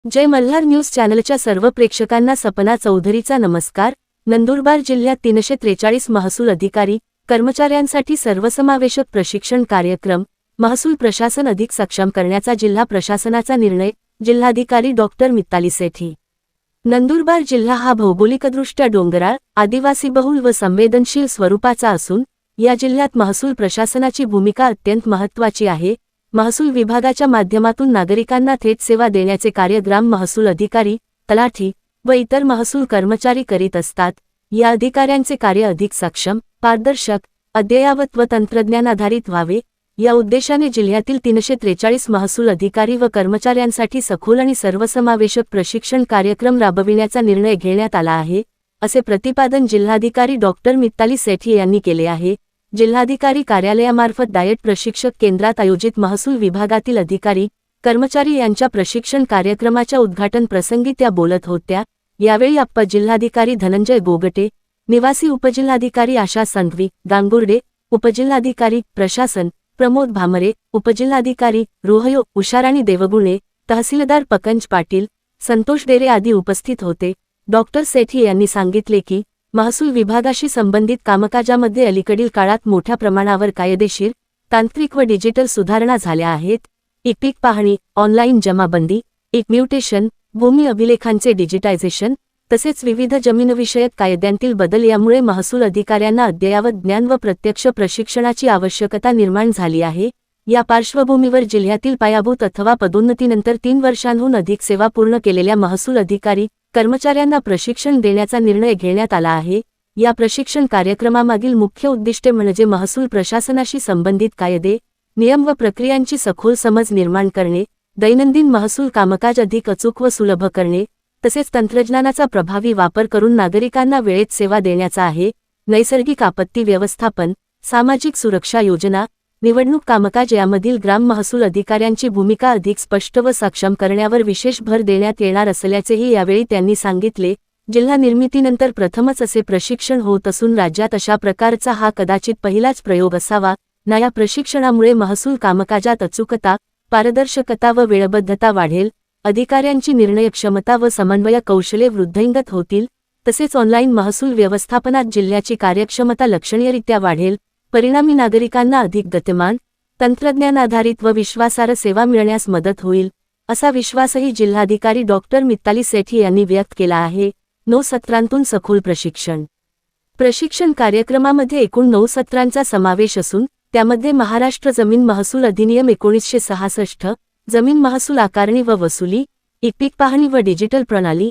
जय Malhar news चॅनलच्या सर्व प्रेक्षकांना सपना चौधरीचा नमस्कार। नंदुरबार जिल्ह्यात 343 महसूल अधिकारी कर्मचाऱ्यांसाठी सर्वसमावेशक प्रशिक्षण कार्यक्रम महसूल प्रशासन अधिक सक्षम करण्याचा जिल्हा प्रशासनाचा निर्णय। जिल्हाधिकारी डॉक्टर मिताली सेठी। नंदुरबार जिल्हा हा भौगोलिकदृष्ट्या डोंगराळ, आदिवासीबहुल व संवेदनशील स्वरूपाचा असून या जिल्ह्यात महसूल प्रशासनाची भूमिका अत्यंत महत्त्वाची आहे। महसूल विभागाच्या माध्यमातून नागरिकांना थेट सेवा देण्याचे कार्य ग्राम महसूल अधिकारी, तलाठी व इतर महसूल कर्मचारी करीत असतात। या अधिकाऱ्यांचे कार्य अधिक सक्षम, पारदर्शक, अद्ययावत व तंत्रज्ञानाधारित व्हावे या उद्देशाने जिल्ह्यातील 343 महसूल अधिकारी व कर्मचाऱ्यांसाठी सखोल आणि सर्वसमावेशक प्रशिक्षण कार्यक्रम राबविण्याचा निर्णय घेण्यात आला आहे, असे प्रतिपादन जिल्हाधिकारी डॉक्टर मिताली सेठी यांनी केले आहे। जिल्हाधिकारी कार्यालयामार्फत डायट प्रशिक्षक केंद्रात आयोजित महसूल विभागातील अधिकारी, कर्मचारी यांच्या प्रशिक्षण कार्यक्रमाच्या उद्घाटन प्रसंगी त्या बोलत होत्या। यावेळी अप्पर जिल्हाधिकारी धनंजय गोगटे, निवासी उपजिल्हाधिकारी आशा संघवी, गांगुर्डे, उपजिल्हाधिकारी प्रशासन प्रमोद भामरे, उपजिल्हाधिकारी रोहयो उषाराणी देवगुणे, तहसीलदार पंकज पाटील, संतोष डेरे आदी उपस्थित होते। डॉक्टर सेठी यांनी सांगितले की महसूल विभागाशी संबंधित कामकाजामध्ये अलीकडील काळात मोठ्या प्रमाणावर कायदेशीर, तांत्रिक व डिजिटल सुधारणा झाल्या आहेत। पीक पाहणी, ऑनलाईन जमाबंदी, म्युटेशन, भूमी अभिलेखांचे डिजिटायझेशन तसेच विविध जमीनविषयक कायद्यांतील बदल यामुळे महसूल अधिकाऱ्यांना अद्ययावत ज्ञान व प्रत्यक्ष प्रशिक्षणाची आवश्यकता निर्माण झाली आहे। या पार्श्वभूमीवर जिल्ह्यातील पायाभूत अथवा पदोन्नतीनंतर 3 वर्षांहून अधिक सेवा पूर्ण केलेल्या महसूल अधिकारी कर्मचाऱ्यांना प्रशिक्षण देण्याचा निर्णय घेण्यात आला आहे। या प्रशिक्षण कार्यक्रमामागील मुख्य उद्दिष्टे म्हणजे महसूल प्रशासनाशी संबंधित कायदे, नियम व प्रक्रियांची सखोल समज निर्माण करणे, दैनंदिन महसूल कामकाज अधिक अचूक व सुलभ करणे, तसेच तंत्रज्ञानाचा प्रभावी वापर करून नागरिकांना वेळेत सेवा देण्याचा आहे। नैसर्गिक आपत्ती व्यवस्थापन, सामाजिक सुरक्षा योजना, निवडणूक कामकाज यामधील ग्राम महसूल अधिकाऱ्यांची भूमिका अधिक स्पष्ट व सक्षम करण्यावर विशेष भर देण्यात येणार असल्याचेही यावेळी त्यांनी सांगितले। जिल्हा निर्मितीनंतर प्रथमच असे प्रशिक्षण होत असून राज्यात अशा प्रकारचा हा कदाचित पहिलाच प्रयोग असावा। या प्रशिक्षणामुळे महसूल कामकाजात अचूकता, पारदर्शकता व वेळबद्धता वाढेल, अधिकाऱ्यांची निर्णयक्षमता व समन्वय कौशल्ये वृद्धिंगत होतील, तसेच ऑनलाईन महसूल व्यवस्थापनात जिल्ह्याची कार्यक्षमता लक्षणीयरित्या वाढेल। परिणामी नागरिकांना अधिक गतिमान, तंत्रज्ञानाधारित व विश्वासार्ह सेवा मिळण्यास मदत होईल, असा विश्वासही जिल्हाधिकारी डॉक्टर मिताली सेठी यांनी व्यक्त केला आहे। 9 सत्रांतून सखोल प्रशिक्षण कार्यक्रमामध्ये एकूण 9 सत्रांचा समावेश असून त्यामध्ये महाराष्ट्र जमीन महसूल अधिनियम 1966, जमीन महसूल आकारणी व वसुली, पीक पाहणी व डिजिटल प्रणाली,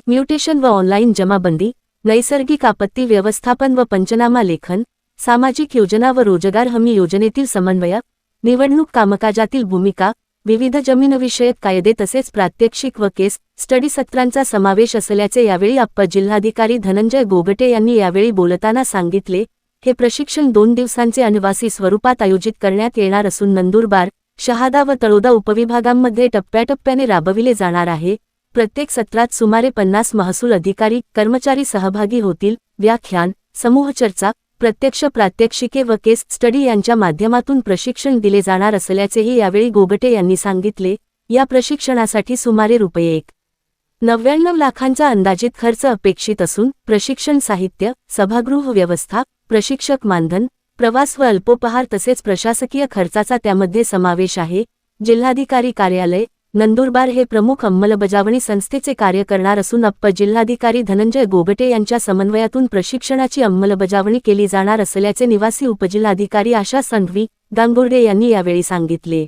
म्युटेशन व ऑनलाईन जमाबंदी, नैसर्गिक आपत्ती व्यवस्थापन व पंचनामा लेखन, सामाजिक योजना व रोजगार हमी योजनेतील समन्वय, निवडणूक कामकाजातील भूमिका, विविध जमीनविषयक कायदे तसेच प्रात्यक्षिक व केस स्टडी सत्रांचा समावेश असल्याचे यावेळी अप्पर जिल्हाधिकारी धनंजय गोगटे यांनी यावेळी बोलताना सांगितले। हे प्रशिक्षण 2 दिवसांचे अनिवासी स्वरूपात आयोजित करण्यात येणार असून नंदुरबार, शहादा व तळोदा उपविभागांमध्ये टप्प्याटप्प्याने राबविले जाणार आहे। प्रत्येक सत्रात सुमारे 50 महसूल अधिकारी कर्मचारी सहभागी होतील। व्याख्यान, समूह चर्चा, प्रत्यक्ष प्रात्यक्षिके व केस स्टडी यांच्या माध्यमातून प्रशिक्षण दिले जाणार असल्याचेही यावेळी गोगटे यांनी सांगितले। या प्रशिक्षणासाठी सुमारे ₹1.99 लाखांचा अंदाजित खर्च अपेक्षित असून प्रशिक्षण साहित्य, सभागृह व्यवस्था, प्रशिक्षक मानधन, प्रवास व अल्पोपहार तसेच प्रशासकीय खर्चाचा त्यामध्ये समावेश आहे। जिल्हाधिकारी कार्यालय नंदुरबार हे प्रमुख अंमलबजावणी संस्थेचे कार्य करणार असून अप्पर जिल्हाधिकारी धनंजय गोगटे यांच्या समन्वयातून प्रशिक्षणाची अंमलबजावणी केली जाणार असल्याचे निवासी उपजिल्हाधिकारी आशा संघवी, गांगुर्डे यांनी यावेळी सांगितले।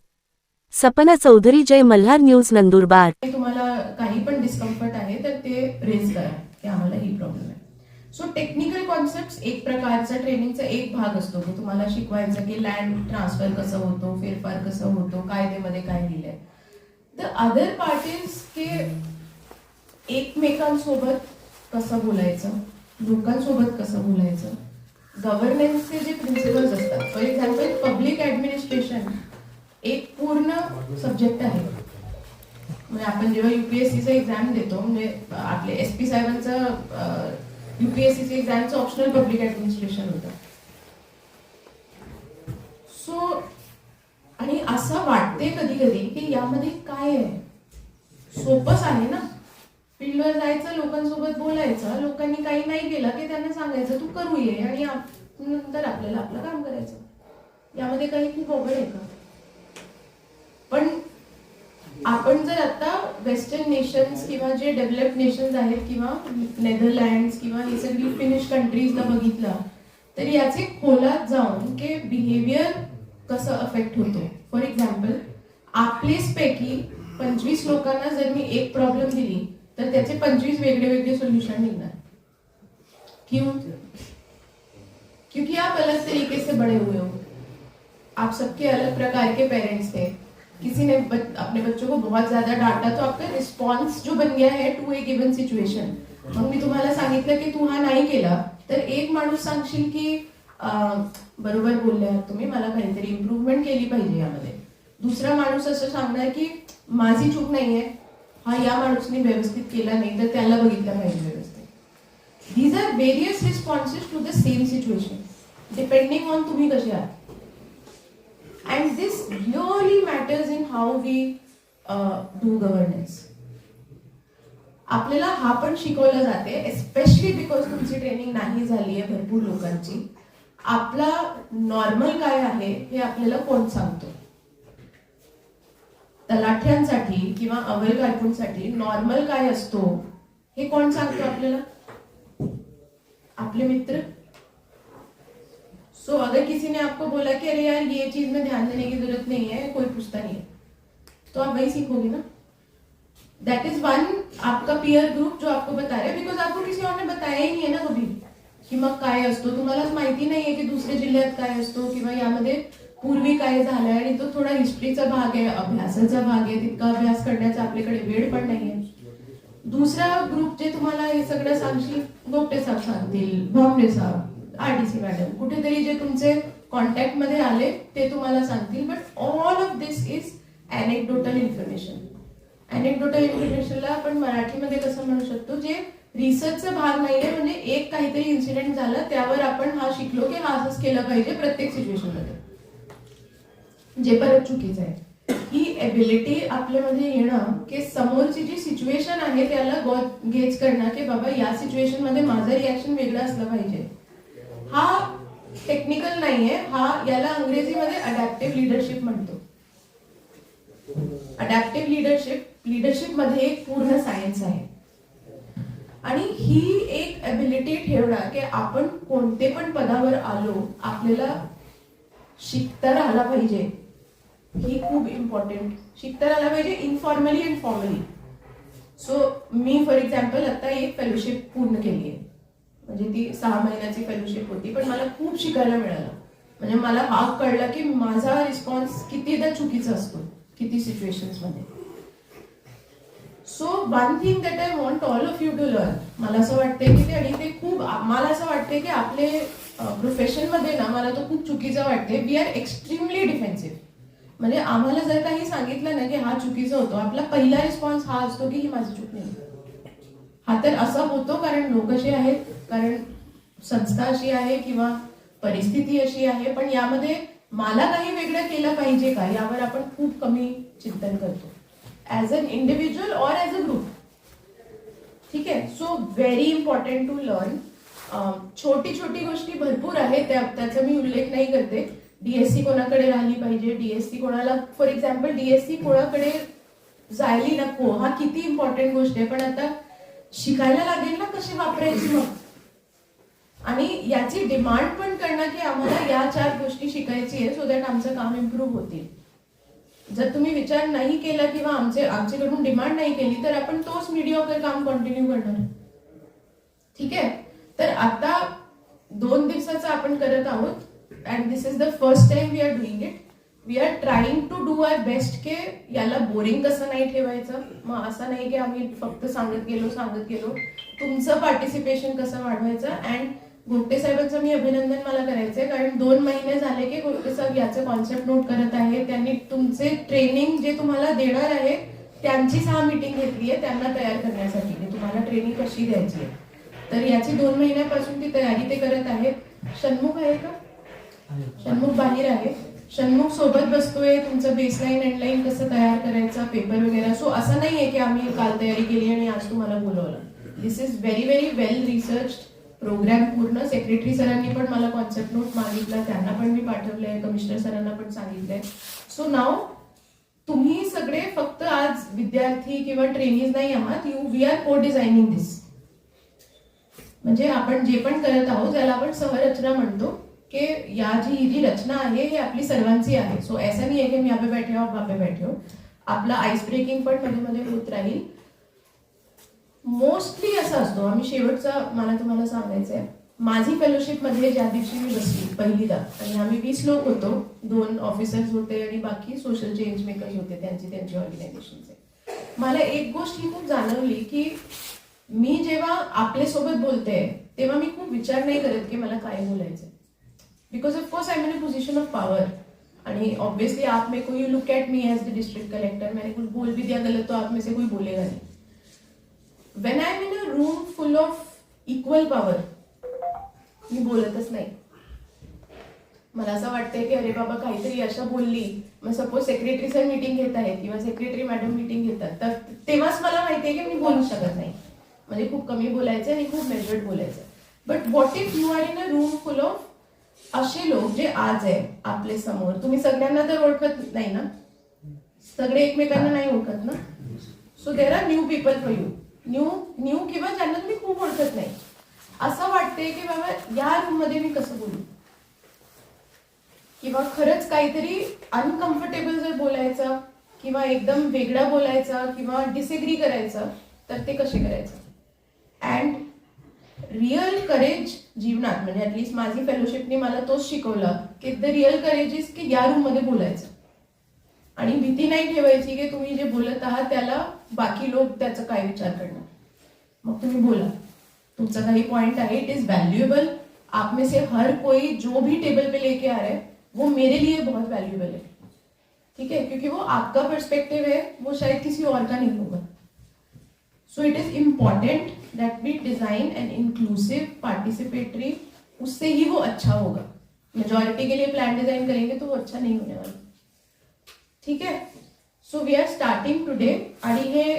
सपना चौधरी, जय मल्हार न्यूज, नंदुरबार। तुम्हाला काही पण डिस्कम्फर्ट आहे तर ते रेज करा की आम्हाला ही प्रॉब्लेम आहे। सो टेक्निकल कॉन्सेप्ट्स एक प्रकारचा ट्रेनिंगचा एक भाग असतो की तुम्हाला शिकवायचं की लँड ट्रान्सफर कसं होतो, फेरफार कसं होतो, कायद्यामध्ये काय लिहिलंय। द अदर पार्ट इज की एकमेकांसोबत कसं बोलायचं, लोकांसोबत कसं बोलायचं, गव्हर्नन्सचे जे प्रिन्सिपल्स असतात। फॉर एक्झाम्पल पब्लिक ऍडमिनिस्ट्रेशन एक पूर्ण सब्जेक्ट आहे। म्हणजे आपण जेव्हा यूपीएससीचं एक्झाम देतो, म्हणजे आपले एसपी साहेबांचं यूपीएससीचं एक्झामचं ऑप्शनल पब्लिक ऍडमिनिस्ट्रेशन होतं। सो आणि असं वाटते कधी कधी की यामध्ये काय आहे, सोपंच आहे ना. फील्डवर जायचं, लोकांसोबत बोलायचं, लोकांनी काही नाही केलं की त्यांना सांगायचं तू करू ये, आणि नंतर आपल्याला आपलं काम करायचं. यामध्ये काही खूप अवघड आहे का? पण आपण जर आता वेस्टर्न नेशन्स किंवा जे डेव्हलप्ड नेशन्स आहेत किंवा नेदरलँड्स किंवा हे सगळी फिनिश कंट्रीजला बघितलं तर याचे खोलात जाऊन की बिहेवियर कसं अफेक्ट होतो. फॉर एक्झाम्पल, आपलेच पैकी 25 लोकांना जर मी एक प्रॉब्लेम दिली तर त्याचे 25 वेगळे वेगळे सोल्यूशन निघणार. क्यों? क्योंकि आप अलग तरीके से बड़े हुए हो, आप सबके अलग प्रकार के पेरेंट्स थे. किसी ने अपने बच्चों को बहुत ज्यादा डांटा तो आपका रिस्पॉन्स जो बन गया है टू ए गिवन सिच्युएशन. मग मी तुम्हाला सांगितलं की तू हा नाही केला तर एक माणूस सांगशील की बरोबर बोलले आहात तुम्ही, मला काहीतरी इम्प्रूव्हमेंट केली पाहिजे यामध्ये. दुसरा माणूस असं सांगणार की माझी चूक नाहीये, हा या माणूसने व्यवस्थित केला नाही तर त्याला बघितलं पाहिजे व्यवस्थित. These are various responses to the same situation depending on तुम्ही कसे आहात. And this really matters in how we do governance. आपल्याला हा पण शिकवलं जाते, एस्पेशली बिकॉज तुमची ट्रेनिंग नाही झाली आहे भरपूर लोकांची. आपला नॉर्मल काय आहे हे आपल्याला कोण सांगतो? तलाठ्यांसाठी किंवा अवैध कारकूनसाठी नॉर्मल काय असतो हे कोण सांगतो आपल्याला? आपले मित्र. सो अगर किसी ने आपको बोला कि अरे यार ये चीज में ध्यान देने की जरूरत नहीं है, कोई पूछता नहीं है, तो आप वही सीखोगे ना. दैट इज वन आपका पीयर ग्रुप जो आपको बता रहे हैं, बिकॉज आपको किसी और ने बताया ही नाही आहे ना कधी की मग काय असतो. तुम्हालाच माहिती नाहीये की दुसऱ्या जिल्ह्यात काय असतो किंवा यामध्ये पूर्वी काय झालंय, आणि तो थोडा हिस्ट्रीचा भाग आहे, अभ्यासाचा भाग आहे. तितका अभ्यास करण्याचा आपल्याकडे वेळ पण नाहीये. दुसरा ग्रुप जे तुम्हाला हे सगळं सांगशील, गोपटे साहेब सांगतील, भामरे साहेब, आरडीसी मॅडम, कुठेतरी जे तुमचे कॉन्टॅक्ट मध्ये आले ते तुम्हाला सांगतील. But all of this is anecdotal information. Anecdotal इन्फॉर्मेशनला आपण मराठीमध्ये कसं म्हणू शकतो, जे रिसर्चचा भाग नाहीये. म्हणजे एक काहीतरी इन्सिडेंट झाला त्यावर आपण हा शिकलो की हा असंच केलं पाहिजे प्रत्येक सिच्युएशन मध्ये, जे परत चुकीचं आहे. ही एबिलिटी आपल्यामध्ये येणं की समोरची जी सिच्युएशन आहे त्याला गेज करणं की बाबा या सिच्युएशन मध्ये माझं रिॲक्शन वेगळं असलं पाहिजे, हा टेक्निकल नाहीये. याला अंग्रेजीमध्ये अडॅप्टिव्ह लिडरशिप म्हणतो. अडॅप्टिव्ह लिडरशिप मध्ये एक पूर्ण सायन्स आहे. आणि ही एक एबिलिटी ठेवणं की आपण कोणते पण पदावर आलो आपल्याला शिकता राहिला पाहिजे, ही खूप इम्पॉर्टंट. शिकता राहिला पाहिजे informally and formally. So me for example आता एक फेलोशिप पूर्ण केली आहे, म्हणजे ती 6 महिन्याची फेलोशिप होती, पण मला खूप शिकायला मिळालं. म्हणजे मला हा कळलं की माझा रिस्पॉन्स कितीदा चुकीचा असतो किती सिच्युएशन्स मध्ये. So one thing that I want all of you to learn, मला असं वाटतंय की आणि ते खूप मला असं वाटतंय की आपले प्रोफेशन मध्ये ना मला तो खूप चुकीचा वाटते. We are extremely defensive. म्हणजे आम्हाला जर काही सांगितलं ना की हा चुकीचा होतो, आपला पहिला रिस्पॉन्स हा असतो की ही माझी चूक नाही. हा तर असा होतो कारण लोक असे आहेत, कारण संस्था अशी आहे किंवा परिस्थिती अशी आहे. पण यामध्ये मला काही वेगळं केलं पाहिजे का यावर आपण खूप कमी चिंतन करतो, ऍज अन इंडिव्हिज्युअल और ऍज अ ग्रुप. ठीक आहे. So very important to learn. छोटी छोटी गोष्टी भरपूर आहेत, त्याचा मी उल्लेख नाही करते. डीएससी कोणाकडे राहिली पाहिजे, डीएससी कोणाला, फॉर एक्झाम्पल डीएससी कोणाकडे जायला नको, हा किती इम्पॉर्टंट गोष्ट आहे. पण आता शिकायला लागेल ना कशी वापरायची मग, आणि याची डिमांड पण करणं की आम्हाला या 4 गोष्टी शिकायची आहे सो दॅट आमचं काम इम्प्रूव्ह होतील. जर तुम्ही विचार नाही केला किंवा आमच्याकडून डिमांड नाही केली तर आपण तोच मीडियोकर काम कंटिन्यू करणार. ठीक आहे. तर आता 2 दिवसाचं आपण करत आहोत, and this is the first time we are doing it. We are trying to do our best के याला बोरिंग कसं नाही ठेवायचं. मग असं नाही की आम्ही फक्त सांगत गेलो. तुमचं पार्टिसिपेशन कसं वाढवायचं. अँड गोपटे साहेबांचं मी अभिनंदन मला करायचंय, कारण 2 महिने झाले की गोपटे साहेब याचं कॉन्सेप्ट नोट करत आहे. त्यांनी तुमचे ट्रेनिंग जे तुम्हाला देणार आहे त्यांचीच हा मीटिंग घेतली आहे त्यांना तयार करण्यासाठी की तुम्हाला ट्रेनिंग कशी द्यायची आहे. तर याची 2 महिन्यापासून ती तयारी ते करत आहेत. षण्मुख आहे का? षण्मुख बाहेर आहे. षण्मुख सोबत बसतोय, तुमचं बेसलाईन एंडलाईन कसं तयार करायचं, पेपर वगैरे. सो असं नाहीये की आम्ही काल तयारी केली आणि आज तुम्हाला बोलवलं. This is very very well research program. पूर्ण सेक्रेटरी सरांनी पण मला कॉन्सेप्ट नोट मागितला, त्यांना पण मी पाठवलंय, कमिशनर सरांना पण सांगितलंय. सो नाव तुम्ही सगळे फक्त आज विद्यार्थी किंवा ट्रेनीज नाही आहात, वी आर को डिझायनिंग दिस. म्हणजे आपण जे पण करत आहोत त्याला आपण सहरचना म्हणतो, की ही जी रचना आहे ही आपली सर्वांची आहे. सो ऐसा नाही आहे की मी यहाँ पे बैठे हो, वहाँ पे बैठे हो. आपला आईस ब्रेकिंग पण मध्ये मध्ये होत राहील. मोस्टली असं असतो, आम्ही शेवटचा मला तुम्हाला सांगायचं आहे, माझी फेलोशिप मध्ये ज्या दिवशी मी बसली पहिलीदा, आणि आम्ही 20 लोक होतो, 2 ऑफिसर्स होते आणि बाकी सोशल चेंज मेकर्स होते, त्यांची ऑर्गनायझेशनचे. मला एक गोष्ट ही खूप जाणवली की मी जेव्हा आपल्यासोबत बोलते तेव्हा मी खूप विचार नाही करत की मला काय बोलायचं, because of course I am in a position of power. आणि ऑब्वियसली आप में को you look at me as the district collector, मैंने कुछ बोल भी दिया गलत तो आप में से कोई बोलेगा नहीं. When I am in a room full of equal power मी बोलतच नाही. मला असं वाटतंय की अरे बाबा काहीतरी अशा बोलली, मग सपोज सेक्रेटरी सर मीटिंग घेत आहेत किंवा सेक्रेटरी मॅडम मीटिंग घेतात, तर तेव्हाच मला माहितीये की मी बोलू शकत नाही. म्हणजे खूप कमी बोलायचं आणि खूप मेजर्ड बोलायचं. But what if you are in a room full of असे लोक जे आज आहे आपले समोर, तुम्ही सगळ्यांना तर ओळखत नाही ना, सगळे एकमेकांना नाही ओळखत ना. So there are new people for you, new किंवा ज्यांना तुम्ही खूप ओळखत नाही. असं वाटतंय की बाबा या रूम मध्ये मी कसं बोलू, किंवा खरंच काहीतरी अनकम्फर्टेबल जर बोलायचं किंवा एकदम वेगळा बोलायचा किंवा डिसएग्री करायचं, तर ते कसे करायचं. अँड रिअल करेज जीवनात, म्हणजे ऍटलीस्ट माझी फेलोशिपने मला तोच शिकवला की द रिअल करेज इज की या रूम मध्ये बोलायचं आणि भीती नाही ठेवायची की तुम्ही जे बोलत आहात त्याला बाकी लोक त्याचा काय विचार करणार. मग तुम्ही बोला, तुमचा काही पॉइंट आहे, इट इज वैल्यूएबल. आप में से हर कोई जो भी टेबल पे लेके आ रहा है वो मेरे लिए बहुत वैल्यूएबल है, ठीक है, क्योंकि वो आपका पर्सपेक्टिव है, वो शायद किसी और का नहीं होगा. So it is important that we design an inclusive participatory, उससे ही वो अच्छा होगा. मेजॉरिटी के लिए प्लान डिजाइन करेंगे तो वो अच्छा नहीं होने वाला, ठीक है. So we are starting today. आणि हे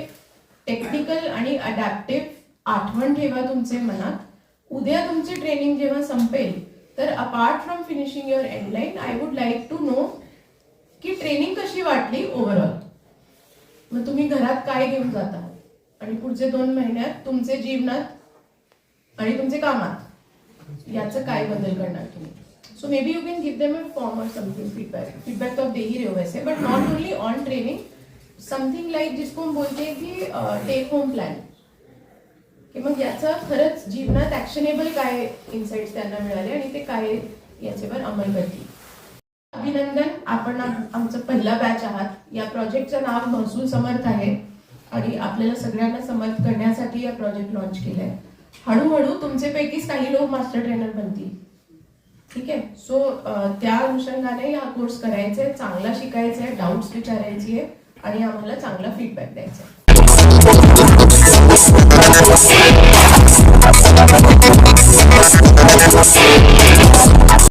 टेक्निकल आणि अडॅप्टिव्ह आठवण ठेवा तुमचे मनात. उद्या तुमची ट्रेनिंग जेव्हा संपेल, तर apart from finishing your endline, I would like to know की ट्रेनिंग कशी वाटली ओव्हरऑल. मग तुम्ही घरात काय घेऊन जाता आणि पुढचे 2 महिन्यात तुमचे जीवनात आणि तुमचे कामात याचं काय बदल करणार तुम्ही. So may be you can give them a form और समथिंग, फीडबैक तो आप दे ही रहे हो वैसे, but not only on training, something like जिसको हम बोलते हैं की टेक होम प्लॅन, की मग याचा खरंच जीवनात ऍक्शनेबल काय इन्साइट्स त्यांना मिळाले आणि ते काय याच्यावर अंमल करतील. अभिनंदन, आपण आमचं पहिला बॅच आहात. या प्रोजेक्टचं नाव महसूल समर्थ आहे आणि आपल्याला सगळ्यांना समर्थ करण्यासाठी हा प्रोजेक्ट लॉन्च केलाय. हळूहळू तुमच्यापैकीच काही लोक मास्टर ट्रेनर बनतील, ठीक आहे. सो त्या अनुषंगाने हा कोर्स करायचा आहे, चांगला शिकायचा आहे, डाऊट्स विचारायची आहे आणि आम्हाला चांगला फीडबॅक द्यायचा आहे. We'll be right back.